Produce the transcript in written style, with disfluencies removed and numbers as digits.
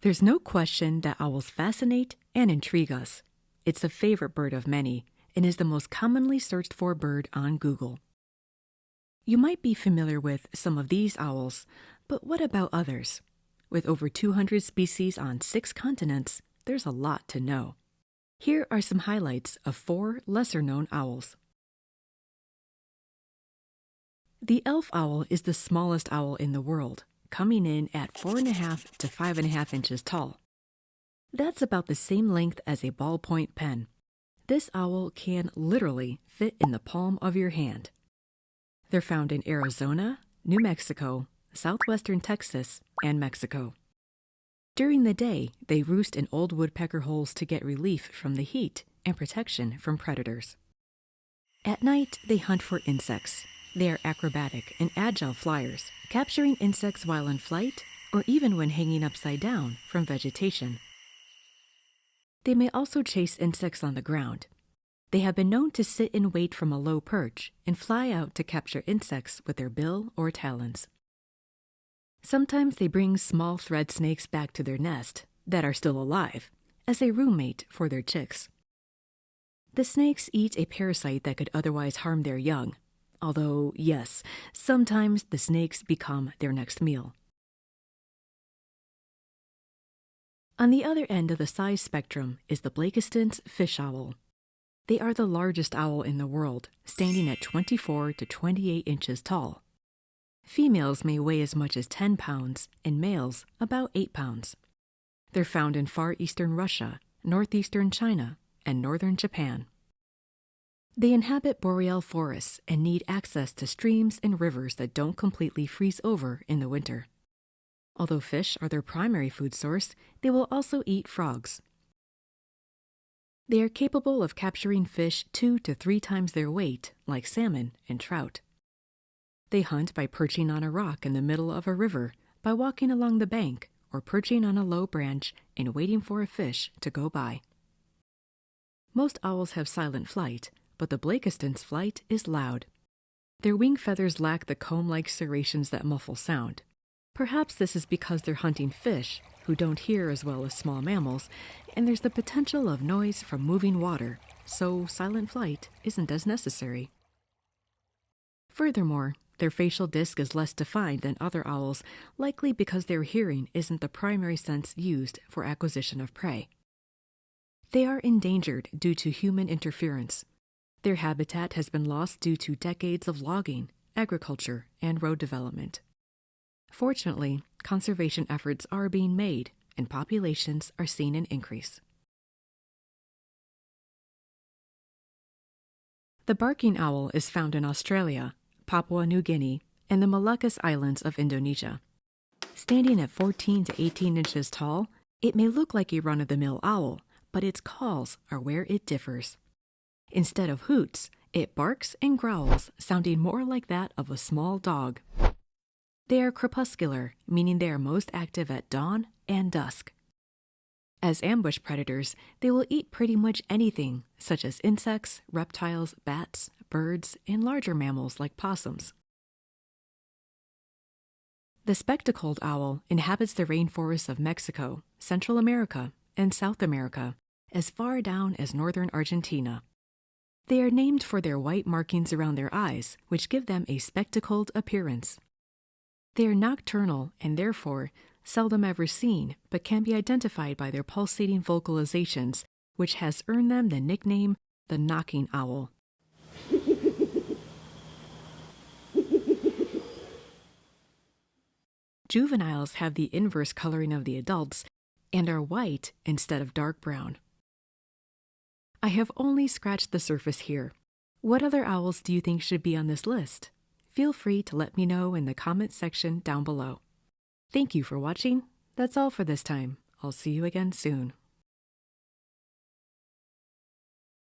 There's no question that owls fascinate and intrigue us. It's a favorite bird of many and is the most commonly searched for bird on Google. You might be familiar with some of these owls, but what about others? With over 200 species on 6 continents, there's a lot to know. Here are some highlights of 4 lesser-known owls. The elf owl is the smallest owl in the world, coming in at 4.5 to 5.5 inches tall. That's about the same length as a ballpoint pen. This owl can literally fit in the palm of your hand. They're found in Arizona, New Mexico, southwestern Texas, and Mexico. During the day, they roost in old woodpecker holes to get relief from the heat and protection from predators. At night, they hunt for insects. They are acrobatic and agile flyers, capturing insects while in flight or even when hanging upside down from vegetation. They may also chase insects on the ground. They have been known to sit and wait from a low perch and fly out to capture insects with their bill or talons. Sometimes they bring small thread snakes back to their nest that are still alive as a roommate for their chicks. The snakes eat a parasite that could otherwise harm their young, although, yes, sometimes the snakes become their next meal. On the other end of the size spectrum is the Blakiston's fish owl. They are the largest owl in the world, standing at 24 to 28 inches tall. Females may weigh as much as 10 pounds and males about 8 pounds. They're found in far eastern Russia, northeastern China, and northern Japan. They inhabit boreal forests and need access to streams and rivers that don't completely freeze over in the winter. Although fish are their primary food source, they will also eat frogs. They are capable of capturing fish 2 to 3 times their weight, like salmon and trout. They hunt by perching on a rock in the middle of a river, by walking along the bank, or perching on a low branch and waiting for a fish to go by. Most owls have silent flight, but the Blakiston's flight is loud. Their wing feathers lack the comb-like serrations that muffle sound. Perhaps this is because they're hunting fish, who don't hear as well as small mammals, and there's the potential of noise from moving water, so silent flight isn't as necessary. Furthermore, their facial disc is less defined than other owls, likely because their hearing isn't the primary sense used for acquisition of prey. They are endangered due to human interference. Their habitat has been lost due to decades of logging, agriculture, and road development. Fortunately, conservation efforts are being made, and populations are seeing an increase. The barking owl is found in Australia, Papua New Guinea, and the Moluccas Islands of Indonesia. Standing at 14 to 18 inches tall, it may look like a run-of-the-mill owl, but its calls are where it differs. Instead of hoots, it barks and growls, sounding more like that of a small dog. They are crepuscular, meaning they are most active at dawn and dusk. As ambush predators, they will eat pretty much anything, such as insects, reptiles, bats, birds, and larger mammals like possums. The spectacled owl inhabits the rainforests of Mexico, Central America, and South America, as far down as northern Argentina. They are named for their white markings around their eyes, which give them a spectacled appearance. They are nocturnal and therefore seldom ever seen, but can be identified by their pulsating vocalizations, which has earned them the nickname the knocking owl. Juveniles have the inverse coloring of the adults and are white instead of dark brown. I have only scratched the surface here. What other owls do you think should be on this list? Feel free to let me know in the comments section down below. Thank you for watching. That's all for this time. I'll see you again soon.